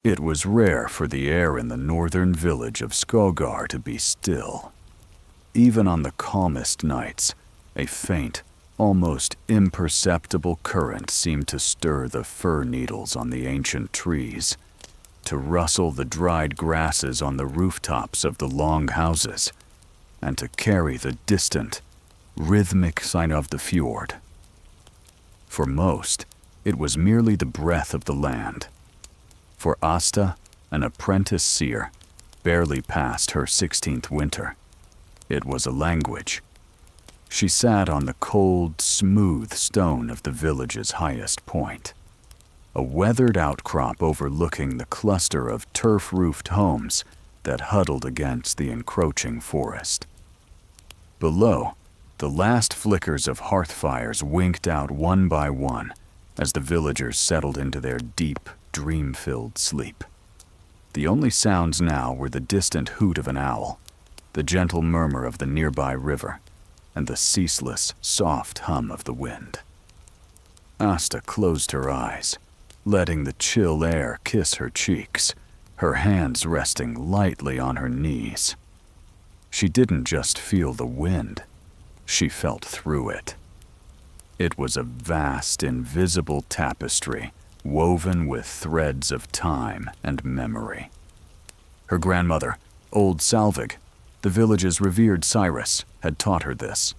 It was rare for the air in the northern village of Skogar to be still. Even on the calmest nights, a faint, almost imperceptible current seemed to stir the fir needles on the ancient trees, to rustle the dried grasses on the rooftops of the long houses, and to carry the distant, rhythmic sign of the fjord. For most, it was merely the breath of the land. For Asta, an apprentice seer, barely past her 16th winter, it was a language. She sat on the cold, smooth stone of the village's highest point, a weathered outcrop overlooking the cluster of turf-roofed homes that huddled against the encroaching forest. Below, the last flickers of hearth fires winked out one by one as the villagers settled into their deep, dream-filled sleep. The only sounds now were the distant hoot of an owl, the gentle murmur of the nearby river, and the ceaseless, soft hum of the wind. Asta closed her eyes, letting the chill air kiss her cheeks, her hands resting lightly on her knees. She didn't just feel the wind, she felt through it. It was a vast, invisible tapestry woven with threads of time and memory. Her grandmother, old Salvig, the village's revered Cyrus, had taught her this.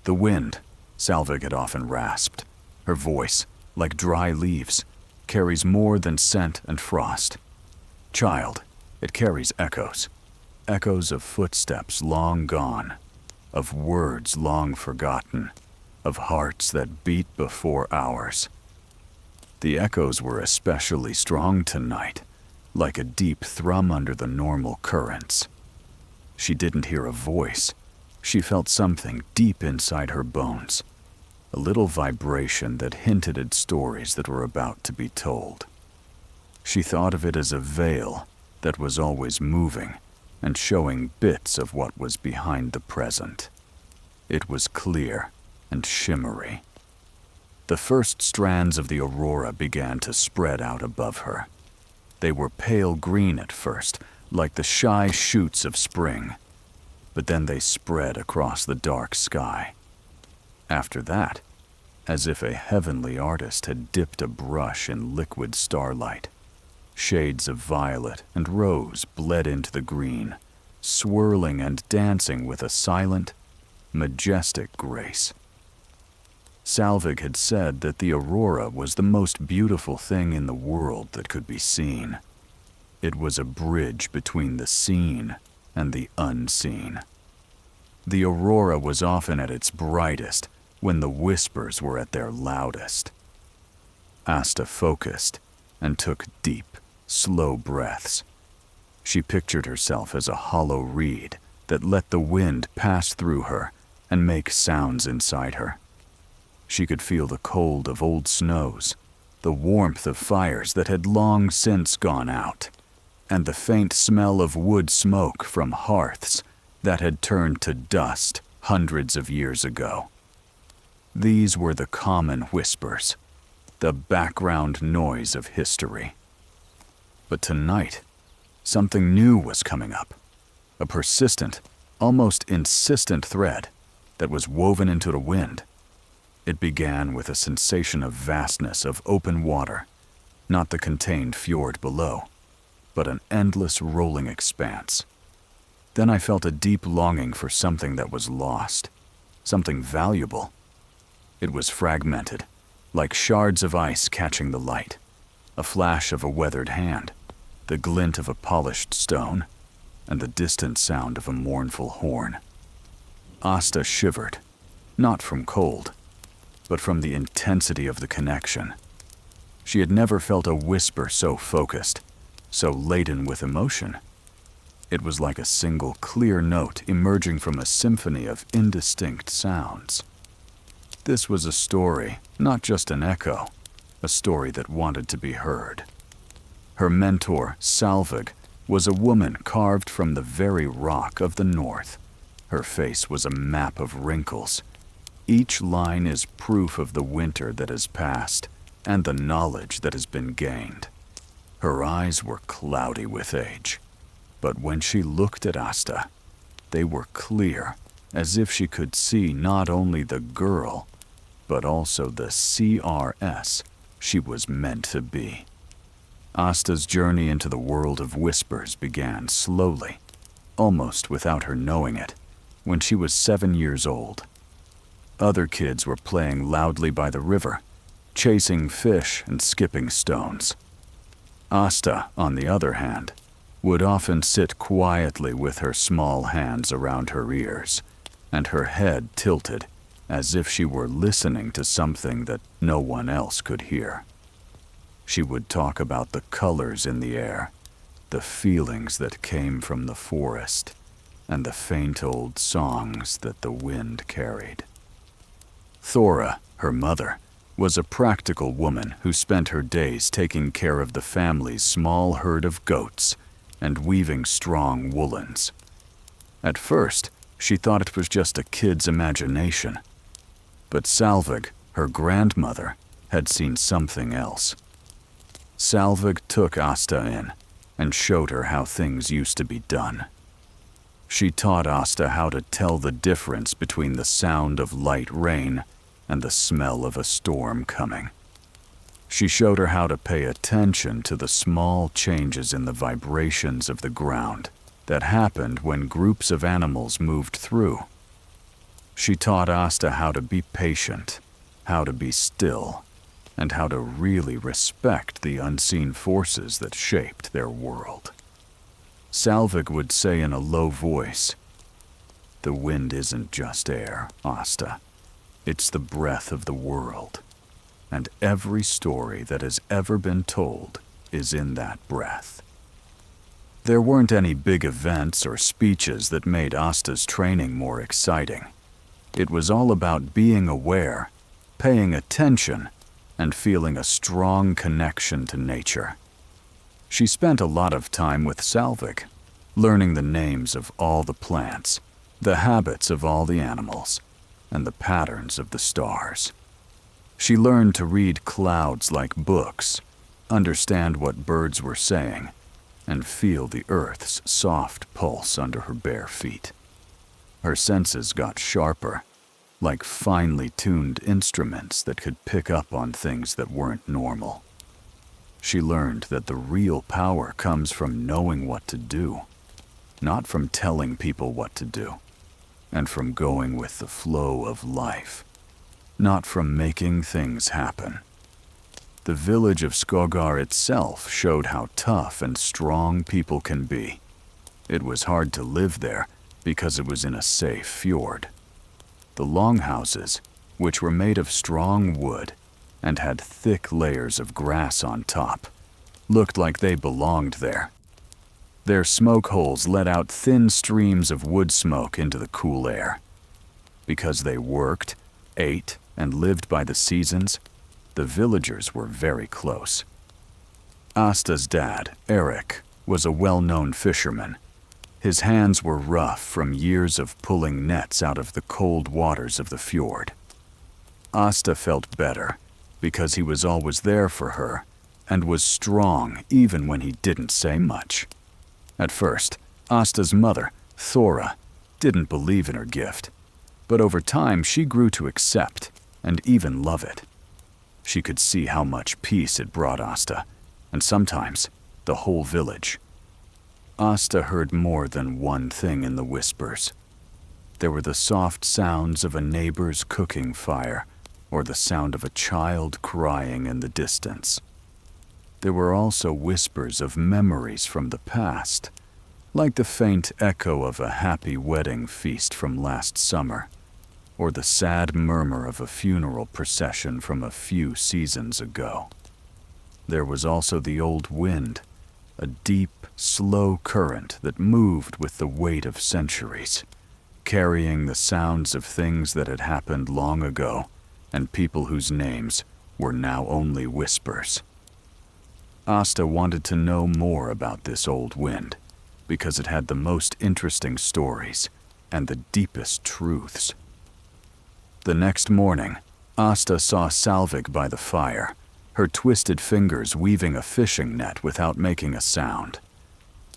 The wind, Salvig had often rasped, her voice, like dry leaves, carries more than scent and frost. Child, it carries echoes, echoes of footsteps long gone, of words long forgotten, of hearts that beat before ours. The echoes were especially strong tonight, like a deep thrum under the normal currents. She didn't hear a voice. She felt something deep inside her bones, a little vibration that hinted at stories that were about to be told. She thought of it as a veil that was always moving and showing bits of what was behind the present. It was clear and shimmery. The first strands of the aurora began to spread out above her. They were pale green at first, like the shy shoots of spring, but then they spread across the dark sky. After that, as if a heavenly artist had dipped a brush in liquid starlight, shades of violet and rose bled into the green, swirling and dancing with a silent, majestic grace. Salvig had said that the aurora was the most beautiful thing in the world that could be seen. It was a bridge between the seen and the unseen. The aurora was often at its brightest when the whispers were at their loudest. Asta focused and took deep, slow breaths. She pictured herself as a hollow reed that let the wind pass through her and make sounds inside her. She could feel the cold of old snows, the warmth of fires that had long since gone out, and the faint smell of wood smoke from hearths that had turned to dust hundreds of years ago. These were the common whispers, the background noise of history. But tonight, something new was coming up, a persistent, almost insistent thread that was woven into the wind. It began with a sensation of vastness of open water, not the contained fjord below, but an endless rolling expanse. Then I felt a deep longing for something that was lost, something valuable. It was fragmented, like shards of ice catching the light, a flash of a weathered hand, the glint of a polished stone, and the distant sound of a mournful horn. Asta shivered, not from cold, but from the intensity of the connection. She had never felt a whisper so focused, so laden with emotion. It was like a single clear note emerging from a symphony of indistinct sounds. This was a story, not just an echo, a story that wanted to be heard. Her mentor, Salvig, was a woman carved from the very rock of the north. Her face was a map of wrinkles. Each line is proof of the winter that has passed and the knowledge that has been gained. Her eyes were cloudy with age, but when she looked at Asta, they were clear, as if she could see not only the girl, but also the CRS she was meant to be. Asta's journey into the world of whispers began slowly, almost without her knowing it, when she was 7 years old. Other kids were playing loudly by the river, chasing fish and skipping stones. Asta, on the other hand, would often sit quietly with her small hands around her ears and her head tilted as if she were listening to something that no one else could hear. She would talk about the colors in the air, the feelings that came from the forest, and the faint old songs that the wind carried. Thora, her mother, was a practical woman who spent her days taking care of the family's small herd of goats and weaving strong woolens. At first, she thought it was just a kid's imagination. But Salvig, her grandmother, had seen something else. Salvig took Asta in and showed her how things used to be done. She taught Asta how to tell the difference between the sound of light rain and the smell of a storm coming. She showed her how to pay attention to the small changes in the vibrations of the ground that happened when groups of animals moved through. She taught Asta how to be patient, how to be still, and how to really respect the unseen forces that shaped their world. Salvig would say in a low voice, "The wind isn't just air, Asta. It's the breath of the world, and every story that has ever been told is in that breath." There weren't any big events or speeches that made Asta's training more exciting. It was all about being aware, paying attention, and feeling a strong connection to nature. She spent a lot of time with Salvig, learning the names of all the plants, the habits of all the animals, and the patterns of the stars. She learned to read clouds like books, understand what birds were saying, and feel the earth's soft pulse under her bare feet. Her senses got sharper, like finely tuned instruments that could pick up on things that weren't normal. She learned that the real power comes from knowing what to do, not from telling people what to do, and from going with the flow of life, not from making things happen. The village of Skogar itself showed how tough and strong people can be. It was hard to live there because it was in a safe fjord. The longhouses, which were made of strong wood and had thick layers of grass on top, looked like they belonged there. Their smoke holes let out thin streams of wood smoke into the cool air. Because they worked, ate, and lived by the seasons, the villagers were very close. Asta's dad, Eric, was a well-known fisherman. His hands were rough from years of pulling nets out of the cold waters of the fjord. Asta felt better because he was always there for her and was strong even when he didn't say much. At first, Asta's mother, Thora, didn't believe in her gift, but over time she grew to accept and even love it. She could see how much peace it brought Asta, and sometimes the whole village. Asta heard more than one thing in the whispers. There were the soft sounds of a neighbor's cooking fire, or the sound of a child crying in the distance. There were also whispers of memories from the past, like the faint echo of a happy wedding feast from last summer, or the sad murmur of a funeral procession from a few seasons ago. There was also the old wind, a deep, slow current that moved with the weight of centuries, carrying the sounds of things that had happened long ago and people whose names were now only whispers. Asta wanted to know more about this old wind because it had the most interesting stories and the deepest truths. The next morning, Asta saw Salvig by the fire, her twisted fingers weaving a fishing net without making a sound.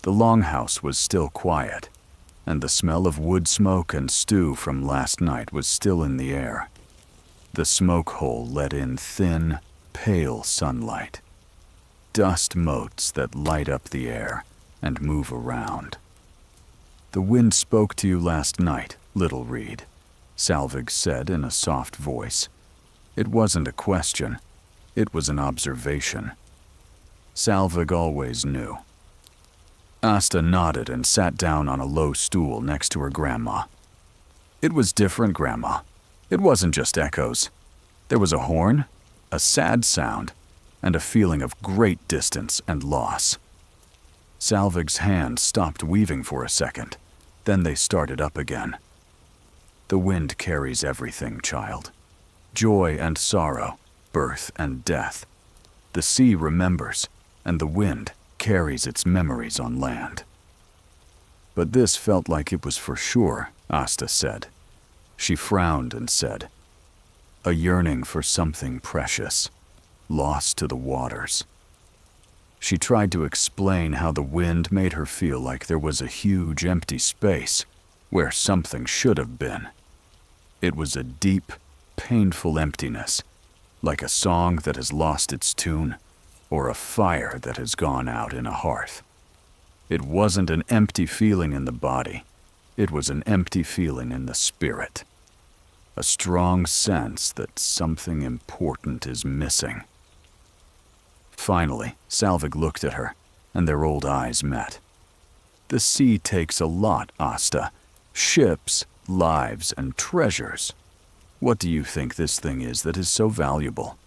The longhouse was still quiet, and the smell of wood smoke and stew from last night was still in the air. The smoke hole let in thin, pale sunlight. Dust motes that light up the air and move around. "The wind spoke to you last night, little Reed," Salvig said in a soft voice. It wasn't a question, it was an observation. Salvig always knew. Asta nodded and sat down on a low stool next to her grandma. "It was different, Grandma. It wasn't just echoes. There was a horn, a sad sound, and a feeling of great distance and loss." Salvig's hands stopped weaving for a second, then they started up again. "The wind carries everything, child. Joy and sorrow, birth and death. The sea remembers, and the wind carries its memories on land." "But this felt like it was for sure," Asta said. She frowned and said, "A yearning for something precious, lost to the waters." She tried to explain how the wind made her feel like there was a huge empty space where something should have been. It was a deep, painful emptiness, like a song that has lost its tune, or a fire that has gone out in a hearth. It wasn't an empty feeling in the body, it was an empty feeling in the spirit. A strong sense that something important is missing. Finally, Salvig looked at her, and their old eyes met. "The sea takes a lot, Asta. Ships, lives, and treasures. What do you think this thing is that is so valuable?"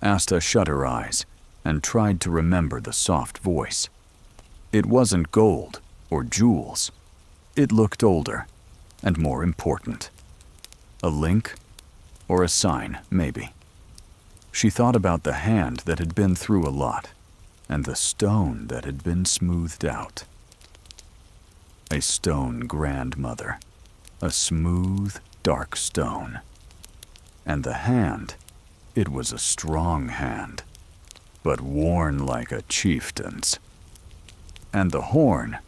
Asta shut her eyes and tried to remember the soft voice. It wasn't gold or jewels. It looked older and more important. A link or a sign, maybe. She thought about the hand that had been through a lot and the stone that had been smoothed out. A stone grandmother. A smooth, dark stone. And the hand, it was a strong hand, but worn like a chieftain's. And the horn,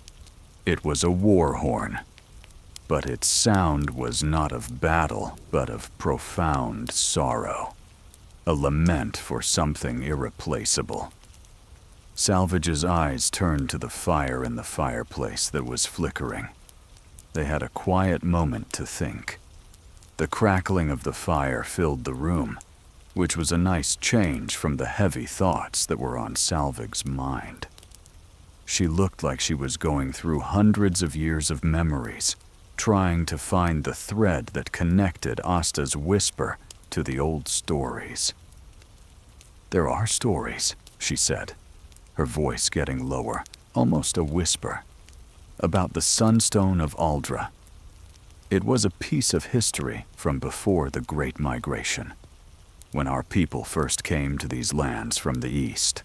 it was a war horn, but its sound was not of battle, but of profound sorrow, a lament for something irreplaceable. Salvage's eyes turned to the fire in the fireplace that was flickering. They had a quiet moment to think. The crackling of the fire filled the room, which was a nice change from the heavy thoughts that were on Salvig's mind. She looked like she was going through hundreds of years of memories, trying to find the thread that connected Asta's whisper to the old stories. "There are stories," she said, her voice getting lower, almost a whisper, "about the Sunstone of Aldra. It was a piece of history from before the Great Migration, when our people first came to these lands from the east.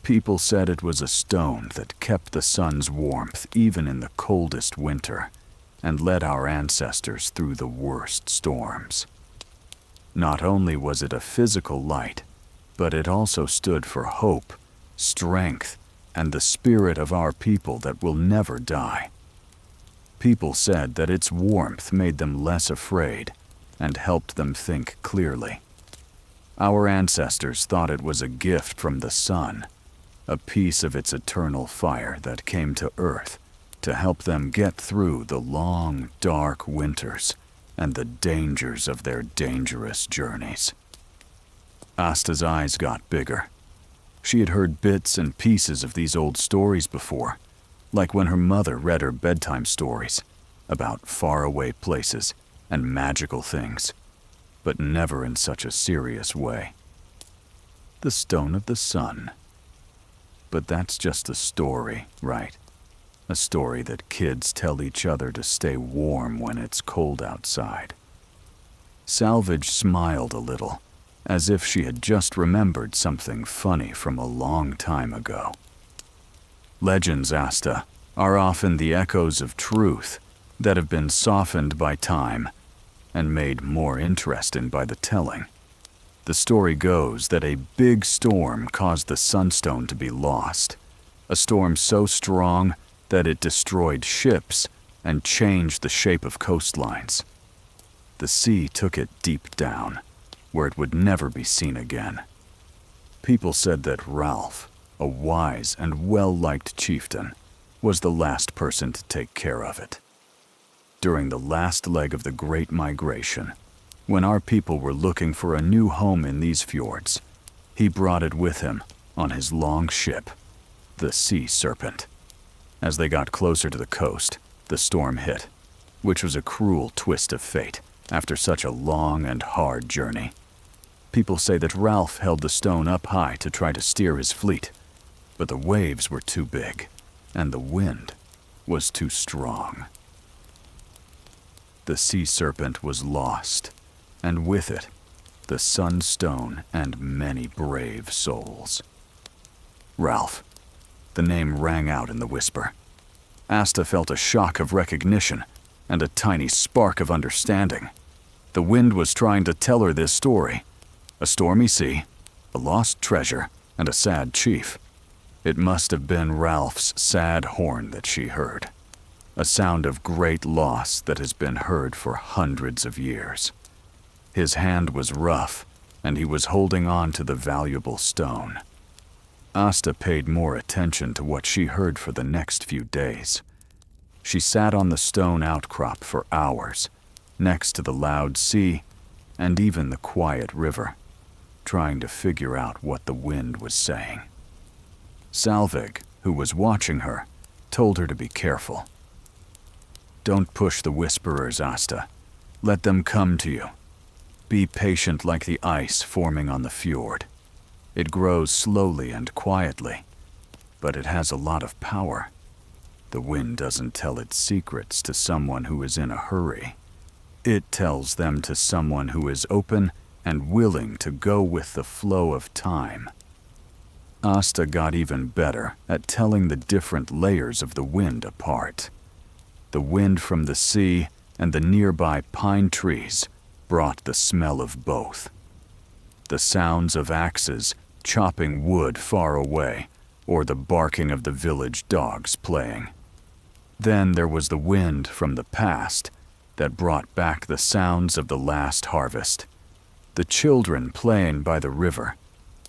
People said it was a stone that kept the sun's warmth even in the coldest winter and led our ancestors through the worst storms. Not only was it a physical light, but it also stood for hope, strength, and the spirit of our people that will never die. People said that its warmth made them less afraid and helped them think clearly. Our ancestors thought it was a gift from the sun, a piece of its eternal fire that came to earth to help them get through the long, dark winters and the dangers of their dangerous journeys." Asta's eyes got bigger. She had heard bits and pieces of these old stories before, like when her mother read her bedtime stories about faraway places and magical things, but never in such a serious way. The Stone of the Sun. But that's just a story, right? A story that kids tell each other to stay warm when it's cold outside. Salvage smiled a little, as if she had just remembered something funny from a long time ago. Legends, Asta, are often the echoes of truth that have been softened by time and made more interesting by the telling. The story goes that a big storm caused the sunstone to be lost, a storm so strong that it destroyed ships and changed the shape of coastlines. The sea took it deep down, where it would never be seen again. People said that Ralph, a wise and well-liked chieftain, was the last person to take care of it. During the last leg of the Great Migration, when our people were looking for a new home in these fjords, he brought it with him on his long ship, the Sea Serpent. As they got closer to the coast, the storm hit, which was a cruel twist of fate after such a long and hard journey. People say that Ralph held the stone up high to try to steer his fleet, but the waves were too big, and the wind was too strong. The Sea Serpent was lost, and with it, the Sunstone and many brave souls. Ralph. The name rang out in the whisper. Asta felt a shock of recognition and a tiny spark of understanding. The wind was trying to tell her this story. A stormy sea, a lost treasure, and a sad chief. It must have been Ralph's sad horn that she heard. A sound of great loss that has been heard for hundreds of years. His hand was rough, and he was holding on to the valuable stone. Asta paid more attention to what she heard for the next few days. She sat on the stone outcrop for hours, next to the loud sea and even the quiet river, trying to figure out what the wind was saying. Salvig, who was watching her, told her to be careful. Don't push the whisperers, Asta. Let them come to you. Be patient like the ice forming on the fjord. It grows slowly and quietly, but it has a lot of power. The wind doesn't tell its secrets to someone who is in a hurry. It tells them to someone who is open and willing to go with the flow of time. Asta got even better at telling the different layers of the wind apart. The wind from the sea and the nearby pine trees brought the smell of both. The sounds of axes chopping wood far away, or the barking of the village dogs playing. Then there was the wind from the past that brought back the sounds of the last harvest, the children playing by the river,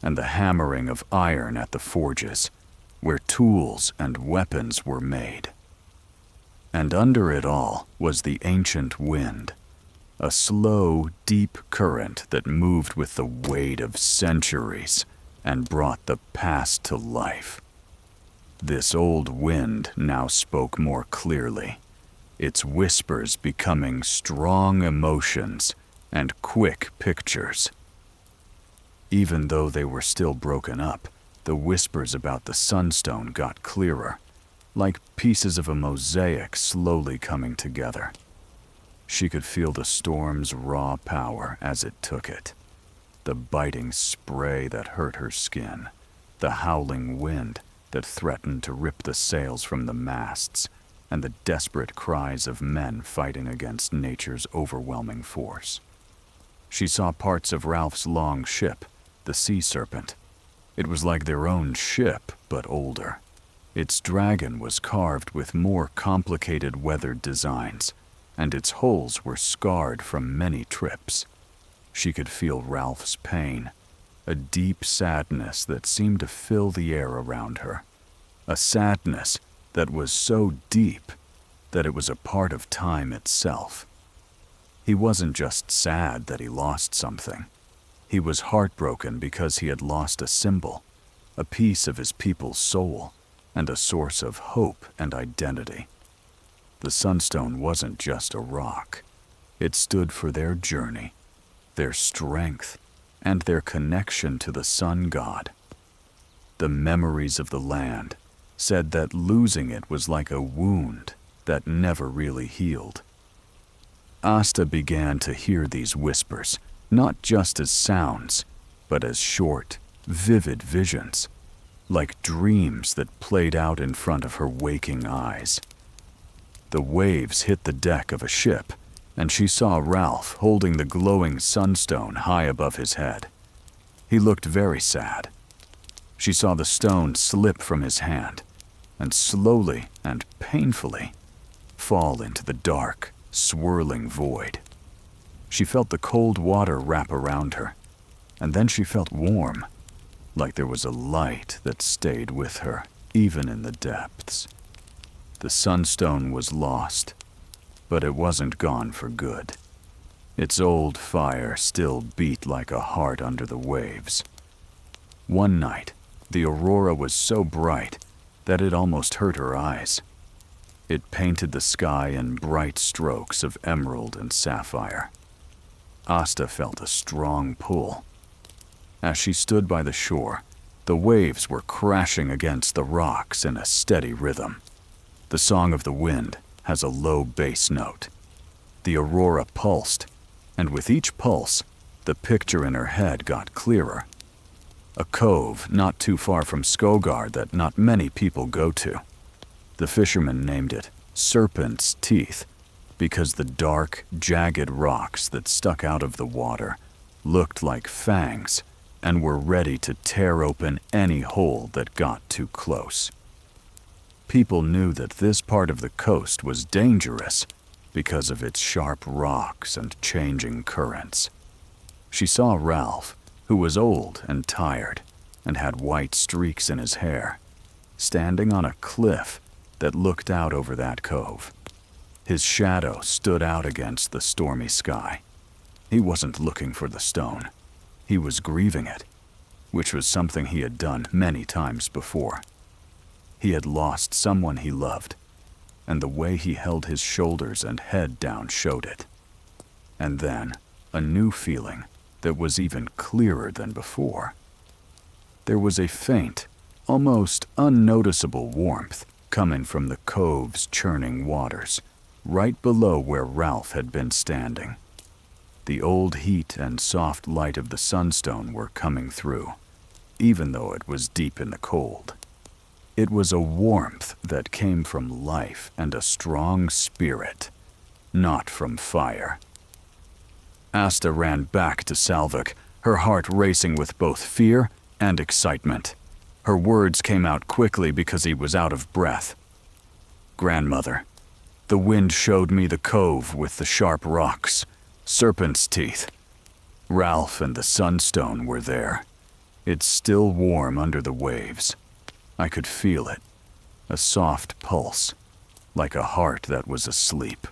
and the hammering of iron at the forges, where tools and weapons were made. And under it all was the ancient wind, a slow, deep current that moved with the weight of centuries and brought the past to life. This old wind now spoke more clearly, its whispers becoming strong emotions and quick pictures. Even though they were still broken up, the whispers about the sunstone got clearer, like pieces of a mosaic slowly coming together. She could feel the storm's raw power as it took it. The biting spray that hurt her skin, the howling wind that threatened to rip the sails from the masts, and the desperate cries of men fighting against nature's overwhelming force. She saw parts of Ralph's long ship, the Sea Serpent. It was like their own ship, but older. Its dragon was carved with more complicated weathered designs, and its holes were scarred from many trips. She could feel Ralph's pain, a deep sadness that seemed to fill the air around her. A sadness that was so deep that it was a part of time itself. He wasn't just sad that he lost something. He was heartbroken because he had lost a symbol, a piece of his people's soul, and a source of hope and identity. The sunstone wasn't just a rock. It stood for their journey, their strength, and their connection to the sun god. The memories of the land said that losing it was like a wound that never really healed. Asta began to hear these whispers, not just as sounds, but as short, vivid visions, like dreams that played out in front of her waking eyes. The waves hit the deck of a ship, and she saw Ralph holding the glowing sunstone high above his head. He looked very sad. She saw the stone slip from his hand and slowly and painfully fall into the dark, swirling void. She felt the cold water wrap around her, and then she felt warm, like there was a light that stayed with her, even in the depths. The sunstone was lost, but it wasn't gone for good. Its old fire still beat like a heart under the waves. One night, the aurora was so bright that it almost hurt her eyes. It painted the sky in bright strokes of emerald and sapphire. Asta felt a strong pull. As she stood by the shore, the waves were crashing against the rocks in a steady rhythm. The song of the wind has a low bass note. The aurora pulsed, and with each pulse, the picture in her head got clearer. A cove not too far from Skogar that not many people go to. The fishermen named it Serpent's Teeth because the dark, jagged rocks that stuck out of the water looked like fangs and were ready to tear open any hole that got too close. People knew that this part of the coast was dangerous because of its sharp rocks and changing currents. She saw Ralph, who was old and tired and had white streaks in his hair, standing on a cliff that looked out over that cove. His shadow stood out against the stormy sky. He wasn't looking for the stone. He was grieving it, which was something he had done many times before. He had lost someone he loved, and the way he held his shoulders and head down showed it. And then, a new feeling that was even clearer than before. There was a faint, almost unnoticeable warmth coming from the cove's churning waters, right below where Ralph had been standing. The old heat and soft light of the sunstone were coming through, even though it was deep in the cold. It was a warmth that came from life and a strong spirit, not from fire. Asta ran back to Salvik, her heart racing with both fear and excitement. Her words came out quickly because he was out of breath. "Grandmother, the wind showed me the cove with the sharp rocks, Serpent's Teeth. Ralph and the sunstone were there. It's still warm under the waves. I could feel it, a soft pulse, like a heart that was asleep."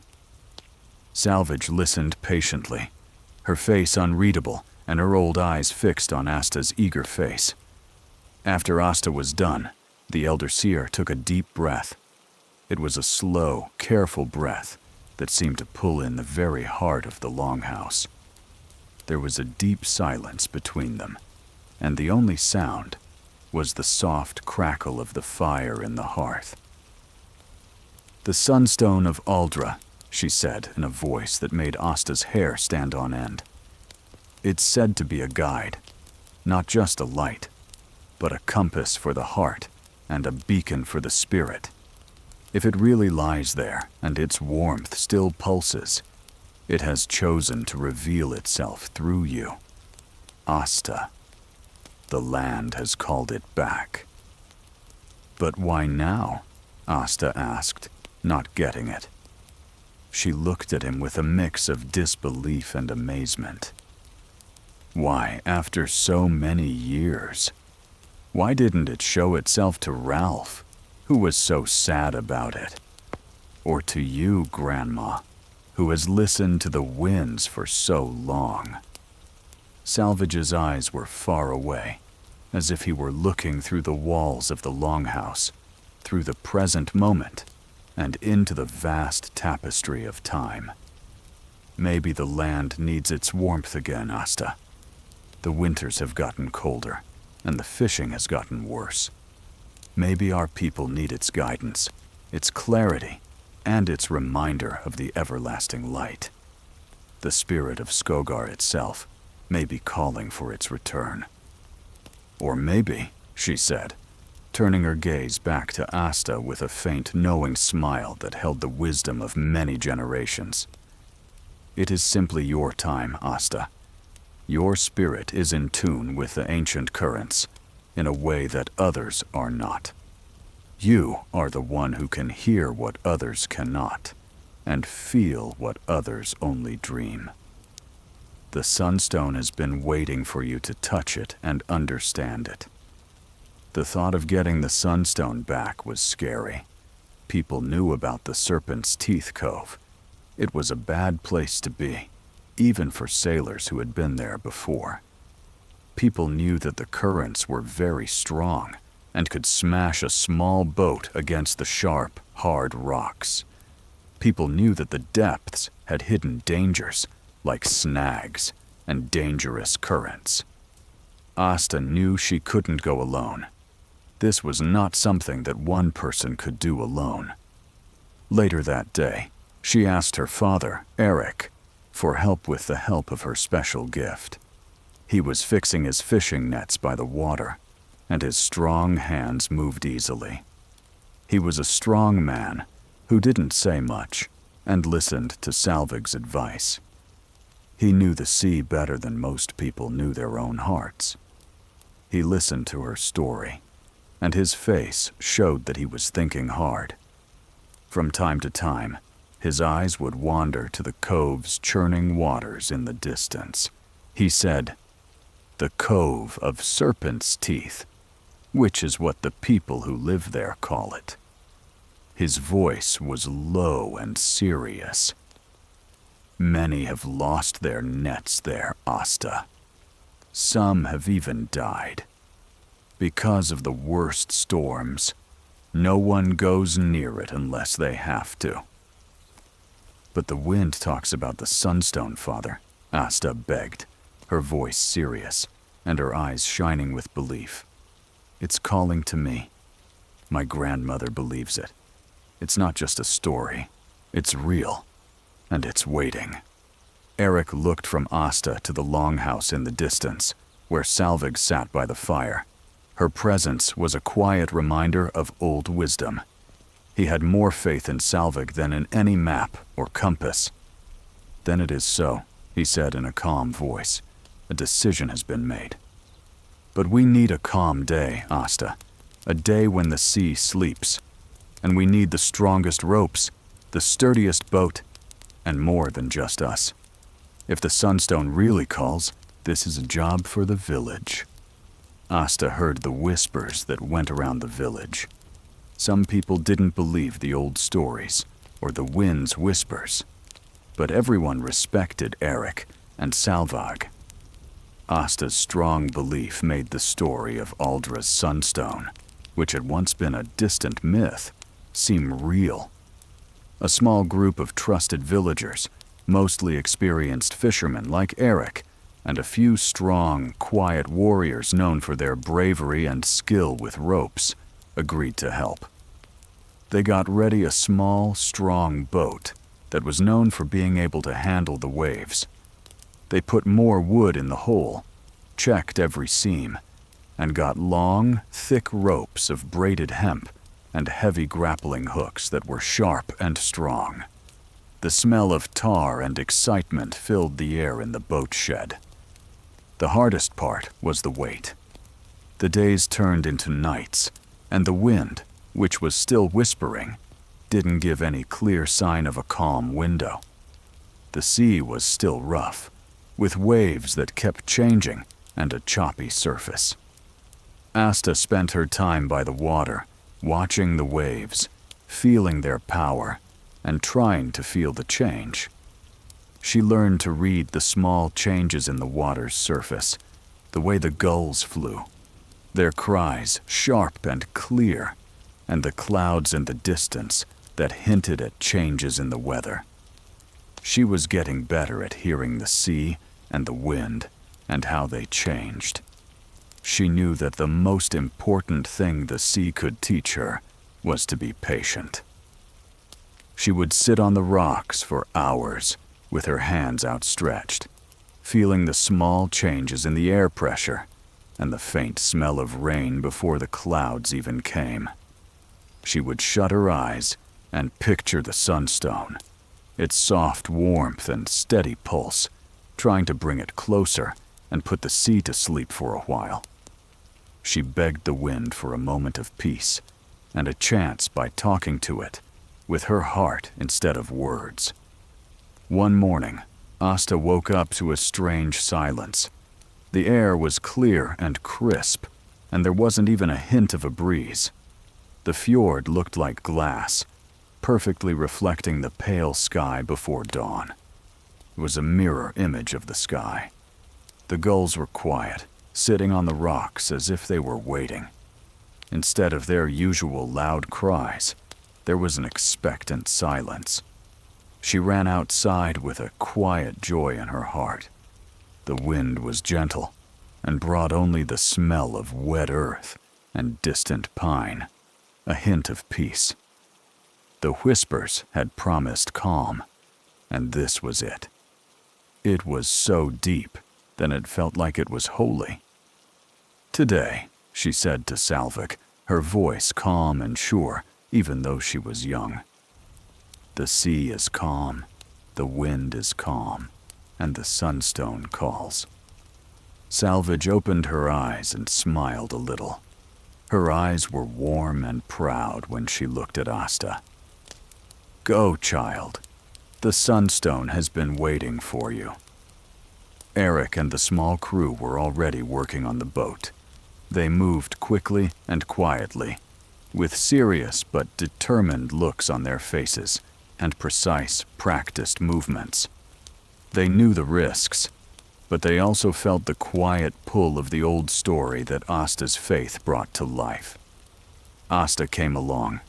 Salvage listened patiently, her face unreadable and her old eyes fixed on Asta's eager face. After Asta was done, the elder seer took a deep breath. It was a slow, careful breath that seemed to pull in the very heart of the longhouse. There was a deep silence between them, and the only sound was the soft crackle of the fire in the hearth. "The sunstone of Aldra," she said in a voice that made Asta's hair stand on end. "It's said to be a guide, not just a light, but a compass for the heart and a beacon for the spirit. If it really lies there and its warmth still pulses, it has chosen to reveal itself through you. Asta. The land has called it back." "But why now?" Asta asked, not getting it. She looked at him with a mix of disbelief and amazement. Why, after so many years? Why didn't it show itself to Ralph, who was so sad about it? Or to you, Grandma, who has listened to the winds for so long? Salvage's eyes were far away, as if he were looking through the walls of the longhouse, through the present moment, and into the vast tapestry of time. "Maybe the land needs its warmth again, Asta. The winters have gotten colder, and the fishing has gotten worse. Maybe our people need its guidance, its clarity, and its reminder of the everlasting light. The spirit of Skogar itself may be calling for its return." "Or maybe," she said, turning her gaze back to Asta with a faint, knowing smile that held the wisdom of many generations. "It is simply your time, Asta. Your spirit is in tune with the ancient currents in a way that others are not. You are the one who can hear what others cannot, and feel what others only dream. The Sunstone has been waiting for you to touch it and understand it. The thought of getting the Sunstone back was scary. People knew about the Serpent's Teeth Cove. It was a bad place to be, even for sailors who had been there before. People knew that the currents were very strong and could smash a small boat against the sharp, hard rocks. People knew that the depths had hidden dangers, like snags and dangerous currents. Asta knew she couldn't go alone. This was not something that one person could do alone. Later that day, she asked her father, Eric, for help with the help of her special gift. He was fixing his fishing nets by the water, and his strong hands moved easily. He was a strong man who didn't say much and listened to Salvig's advice. He knew the sea better than most people knew their own hearts. He listened to her story, and his face showed that he was thinking hard. From time to time, his eyes would wander to the cove's churning waters in the distance. He said, "The Cove of Serpent's Teeth," which is what the people who live there call it. His voice was low and serious. "Many have lost their nets there, Asta. Some have even died. Because of the worst storms, no one goes near it unless they have to." "But the wind talks about the Sunstone, Father," Asta begged, her voice serious and her eyes shining with belief. "It's calling to me. My grandmother believes it. It's not just a story. It's real, and it's waiting." Eric looked from Asta to the longhouse in the distance, where Salvig sat by the fire. Her presence was a quiet reminder of old wisdom. He had more faith in Salvig than in any map or compass. "Then it is so," he said in a calm voice. "A decision has been made. But we need a calm day, Asta. A day when the sea sleeps. And we need the strongest ropes, the sturdiest boat, and more than just us. If the Sunstone really calls, this is a job for the village." Asta heard the whispers that went around the village. Some people didn't believe the old stories or the wind's whispers, but everyone respected Eric and Salvig. Asta's strong belief made the story of Aldra's Sunstone, which had once been a distant myth, seem real. A small group of trusted villagers, mostly experienced fishermen like Eric, and a few strong, quiet warriors known for their bravery and skill with ropes, agreed to help. They got ready a small, strong boat that was known for being able to handle the waves. They put more wood in the hole, checked every seam, and got long, thick ropes of braided hemp and heavy grappling hooks that were sharp and strong. The smell of tar and excitement filled the air in the boat shed. The hardest part was the wait. The days turned into nights, and the wind, which was still whispering, didn't give any clear sign of a calm window. The sea was still rough, with waves that kept changing and a choppy surface. Asta spent her time by the water, watching the waves, feeling their power, and trying to feel the change. She learned to read the small changes in the water's surface, the way the gulls flew, their cries sharp and clear, and the clouds in the distance that hinted at changes in the weather. She was getting better at hearing the sea and the wind and how they changed. She knew that the most important thing the sea could teach her was to be patient. She would sit on the rocks for hours with her hands outstretched, feeling the small changes in the air pressure and the faint smell of rain before the clouds even came. She would shut her eyes and picture the Sunstone, its soft warmth and steady pulse, trying to bring it closer and put the sea to sleep for a while. She begged the wind for a moment of peace and a chance by talking to it, with her heart instead of words. One morning, Asta woke up to a strange silence. The air was clear and crisp, and there wasn't even a hint of a breeze. The fjord looked like glass, perfectly reflecting the pale sky before dawn. It was a mirror image of the sky. The gulls were quiet, sitting on the rocks as if they were waiting. Instead of their usual loud cries, there was an expectant silence. She ran outside with a quiet joy in her heart. The wind was gentle and brought only the smell of wet earth and distant pine, a hint of peace. The whispers had promised calm, and this was it. It was so deep that it felt like it was holy. "Today," she said to Salvik, her voice calm and sure, even though she was young. "The sea is calm, the wind is calm, and the sunstone calls." Salvage opened her eyes and smiled a little. Her eyes were warm and proud when she looked at Asta. "Go, child. The sunstone has been waiting for you." Eric and the small crew were already working on the boat. They moved quickly and quietly, with serious but determined looks on their faces and precise, practiced movements. They knew the risks, but they also felt the quiet pull of the old story that Asta's faith brought to life. Asta came along.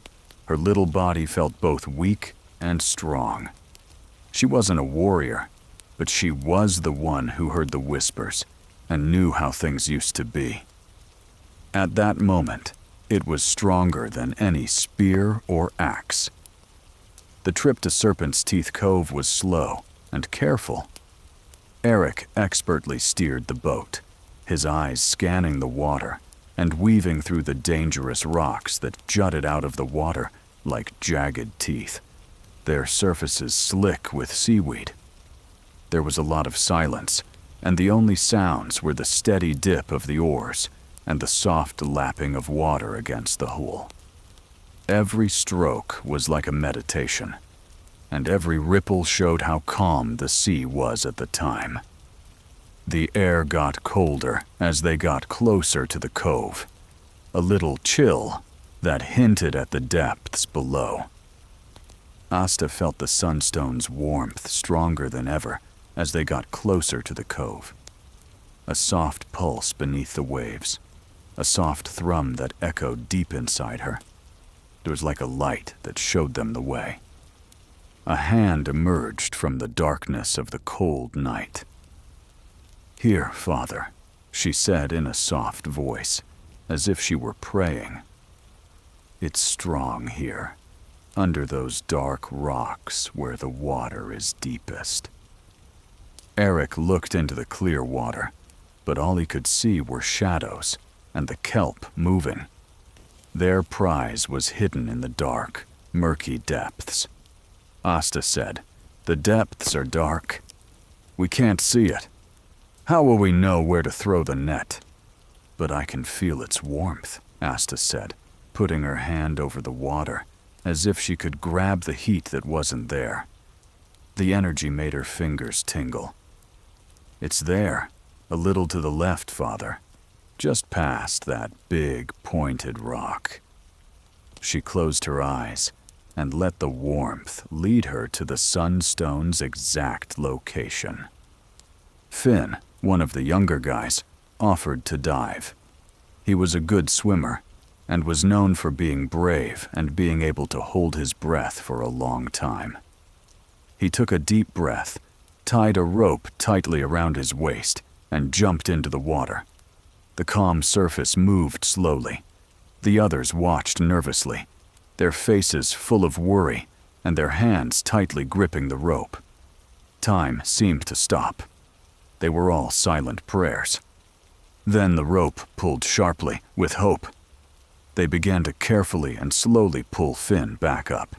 Her little body felt both weak and strong. She wasn't a warrior, but she was the one who heard the whispers and knew how things used to be. At that moment, it was stronger than any spear or axe. The trip to Serpent's Teeth Cove was slow and careful. Eric expertly steered the boat, his eyes scanning the water and weaving through the dangerous rocks that jutted out of the water like jagged teeth, their surfaces slick with seaweed. There was a lot of silence, and the only sounds were the steady dip of the oars and the soft lapping of water against the hull. Every stroke was like a meditation, and every ripple showed how calm the sea was at the time. The air got colder as they got closer to the cove, a little chill that hinted at the depths below. Asta felt the sunstone's warmth stronger than ever as they got closer to the cove. A soft pulse beneath the waves, a soft thrum that echoed deep inside her. It was like a light that showed them the way. A hand emerged from the darkness of the cold night. "Here, Father," she said in a soft voice, as if she were praying. "It's strong here, under those dark rocks where the water is deepest." Eric looked into the clear water, but all he could see were shadows and the kelp moving. Their prize was hidden in the dark, murky depths. Asta said, "The depths are dark. We can't see it. How will we know where to throw the net?" "But I can feel its warmth," Asta said, putting her hand over the water, as if she could grab the heat that wasn't there. The energy made her fingers tingle. "It's there, a little to the left, Father, just past that big, pointed rock." She closed her eyes and let the warmth lead her to the sunstone's exact location. Finn, one of the younger guys, offered to dive. He was a good swimmer and was known for being brave and being able to hold his breath for a long time. He took a deep breath, tied a rope tightly around his waist, and jumped into the water. The calm surface moved slowly. The others watched nervously, their faces full of worry and their hands tightly gripping the rope. Time seemed to stop. They were all silent prayers. Then the rope pulled sharply, with hope. They began to carefully and slowly pull Finn back up.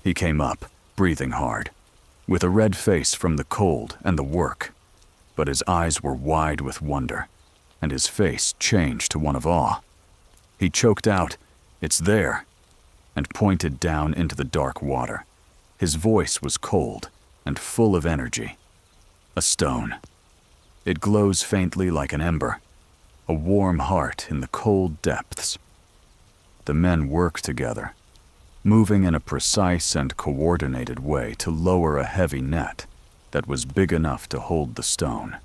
He came up, breathing hard, with a red face from the cold and the work. but his eyes were wide with wonder, and his face changed to one of awe. He choked out, "It's there," and pointed down into the dark water. His voice was cold and full of energy. A stone. It glows faintly like an ember, a warm heart in the cold depths. The men worked together, moving in a precise and coordinated way to lower a heavy net that was big enough to hold the stone.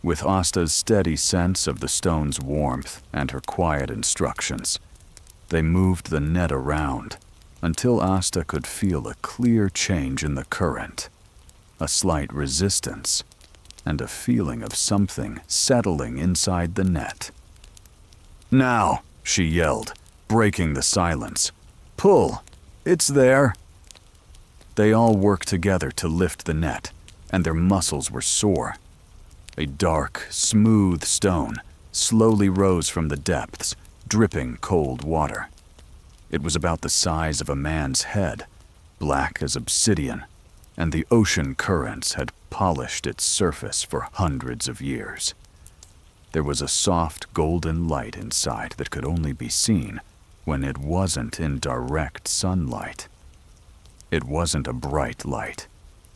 With Asta's steady sense of the stone's warmth and her quiet instructions, they moved the net around until Asta could feel a clear change in the current, a slight resistance, and a feeling of something settling inside the net. "Now," she yelled, breaking the silence. "Pull! It's there!" They all worked together to lift the net, and their muscles were sore. A dark, smooth stone slowly rose from the depths, dripping cold water. It was about the size of a man's head, black as obsidian, and the ocean currents had polished its surface for hundreds of years. There was a soft golden light inside that could only be seen when it wasn't in direct sunlight. It wasn't a bright light.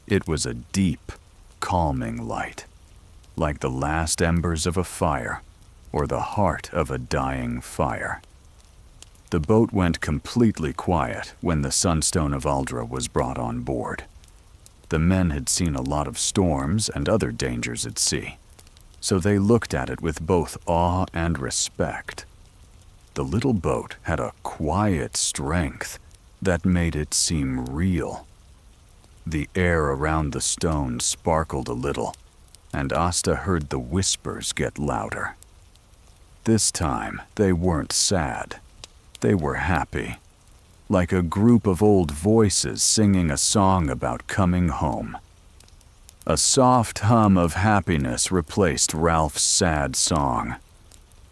It was a deep, calming light, like the last embers of a fire or the heart of a dying fire. The boat went completely quiet when the Sunstone of Aldra was brought on board. The men had seen a lot of storms and other dangers at sea, so they looked at it with both awe and respect. The little boat had a quiet strength that made it seem real. The air around the stone sparkled a little, and Asta heard the whispers get louder. This time, they weren't sad. They were happy, like a group of old voices singing a song about coming home. A soft hum of happiness replaced Ralph's sad song.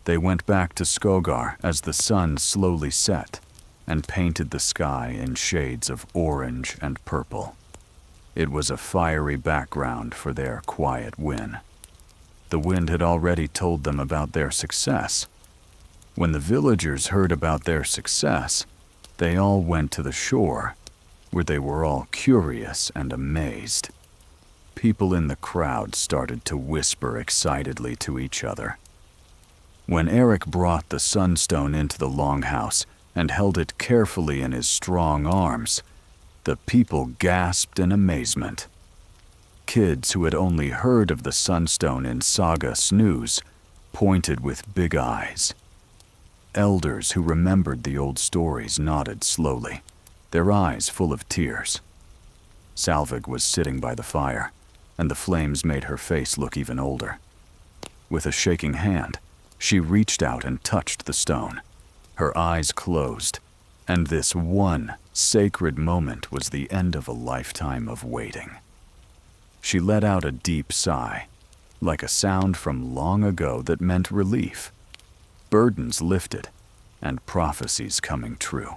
They went back to Skogar as the sun slowly set and painted the sky in shades of orange and purple. It was a fiery background for their quiet win. The wind had already told them about their success. When the villagers heard about their success, they all went to the shore, where they were all curious and amazed. People in the crowd started to whisper excitedly to each other. When Eric brought the sunstone into the longhouse and held it carefully in his strong arms, the people gasped in amazement. Kids who had only heard of the sunstone in saga snooze pointed with big eyes. Elders who remembered the old stories nodded slowly, their eyes full of tears. Salvig was sitting by the fire, and the flames made her face look even older. With a shaking hand, she reached out and touched the stone. Her eyes closed, and this one sacred moment was the end of a lifetime of waiting. She let out a deep sigh, like a sound from long ago that meant relief. Burdens lifted, and prophecies coming true.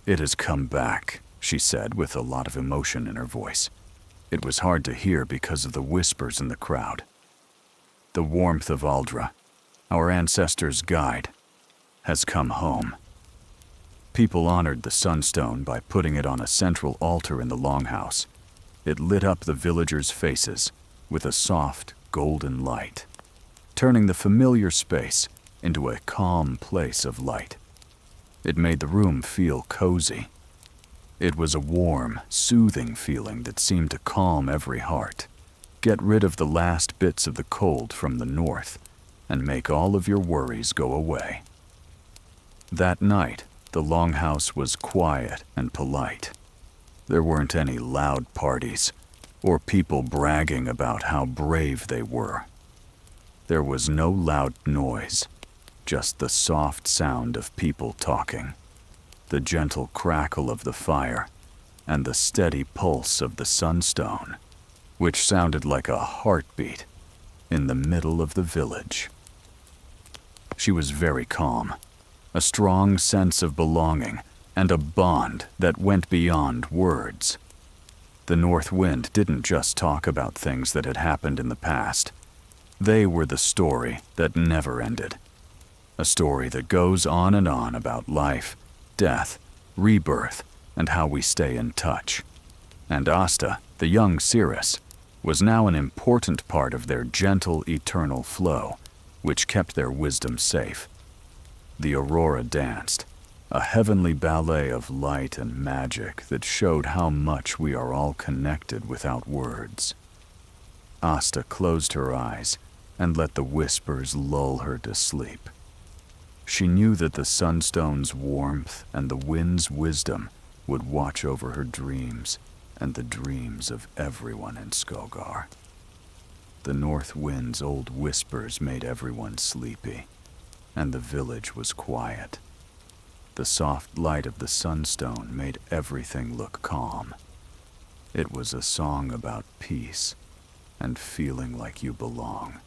"It has come back," she said with a lot of emotion in her voice. It was hard to hear because of the whispers in the crowd. "The warmth of Aldra, our ancestors' guide, has come home." People honored the sunstone by putting it on a central altar in the longhouse. It lit up the villagers' faces with a soft, golden light, turning the familiar space into a calm place of light. It made the room feel cozy. It was a warm, soothing feeling that seemed to calm every heart, get rid of the last bits of the cold from the north, and make all of your worries go away. That night, the longhouse was quiet and polite. There weren't any loud parties or people bragging about how brave they were. There was no loud noise, just the soft sound of people talking, the gentle crackle of the fire, and the steady pulse of the sunstone, which sounded like a heartbeat in the middle of the village. She was very calm, a strong sense of belonging and a bond that went beyond words. The north wind didn't just talk about things that had happened in the past. They were the story that never ended. A story that goes on and on about life, death, rebirth, and how we stay in touch. And Asta, the young seeress, was now an important part of their gentle, eternal flow, which kept their wisdom safe. The aurora danced, a heavenly ballet of light and magic that showed how much we are all connected without words. Asta closed her eyes and let the whispers lull her to sleep. She knew that the sunstone's warmth and the wind's wisdom would watch over her dreams and the dreams of everyone in Skogar. The north wind's old whispers made everyone sleepy, and the village was quiet. The soft light of the sunstone made everything look calm. It was a song about peace and feeling like you belong.